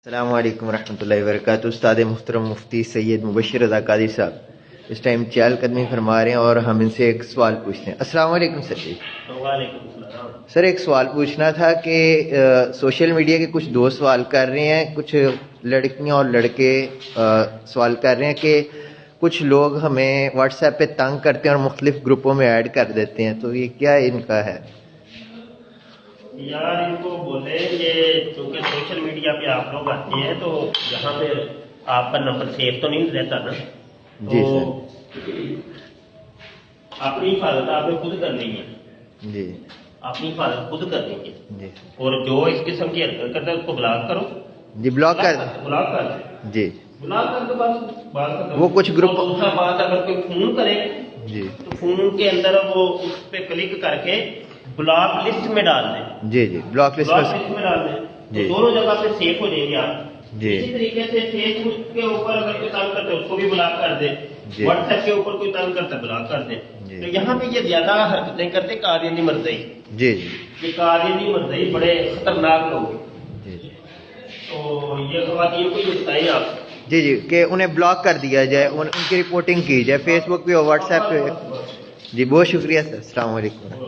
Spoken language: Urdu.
السلام علیکم ورحمۃ اللہ وبرکاتہ۔ استاد محترم مفتی سید مبشر رضا قادری صاحب اس ٹائم چہل قدمی فرما رہے ہیں اور ہم ان سے ایک سوال پوچھتے ہیں۔ السلام علیکم سر جی۔ وعلیکم السلام سر ایک سوال پوچھنا تھا کہ سوشل میڈیا کے کچھ دوست سوال کر رہے ہیں، کچھ لڑکیاں اور لڑکے سوال کر رہے ہیں کہ کچھ لوگ ہمیں واٹس ایپ پہ تنگ کرتے ہیں اور مختلف گروپوں میں ایڈ کر دیتے ہیں، تو یہ کیا ان کا ہے؟ یار ان کو بولے کہ چونکہ سوشل میڈیا پہ آپ لوگ آتے ہیں تو یہاں پہ آپ کا نمبر سیو تو نہیں رہتا نا، جی تو اپنی حفاظت آپ نے خود کرنی ہے، جی اپنی حفاظت خود کرنی ہے، جی اور جو اس قسم کی حرکت کرتا ہے اس کو بلاک کرو، جی بلاک کر بلاک کر دیں، جی بلاک کر دو بس بات ختم۔ وہ کچھ گروپ اور دوسرا بات، اگر کوئی فون کرے جی تو فون کے اندر وہ اس پہ کلک کر کے بلاک لسٹ میں ڈال دیں، جی جی بلاک لسٹ بلاک لسٹ میں ڈال دیں جی تو دونوں جگہ پہ سیف ہو جائیں گے آپ۔ جی اسی طریقے سے فیس بک کے اوپر اگر کوئی تنگ کرتے اس کو بھی بلاک کر دیں، جی واٹس ایپ کے اوپر کوئی تنگ کرتا ہے بلاک کر دیں۔ جی تو یہاں پہ یہ زیادہ حرکتیں کرتے قادیانی مرزائی، جی جی یہ قادیانی مرزائی بڑے خطرناک لوگ ہیں، جی جی تو یہ خواتین کو یہ بتائیں آپ۔ جی جی کہ انہیں بلاک کر دیا جائے، ان کی رپورٹنگ کی جائے فیس بک پہ اور واٹس ایپ پہ۔ جی بہت شکریہ سر، السلام علیکم۔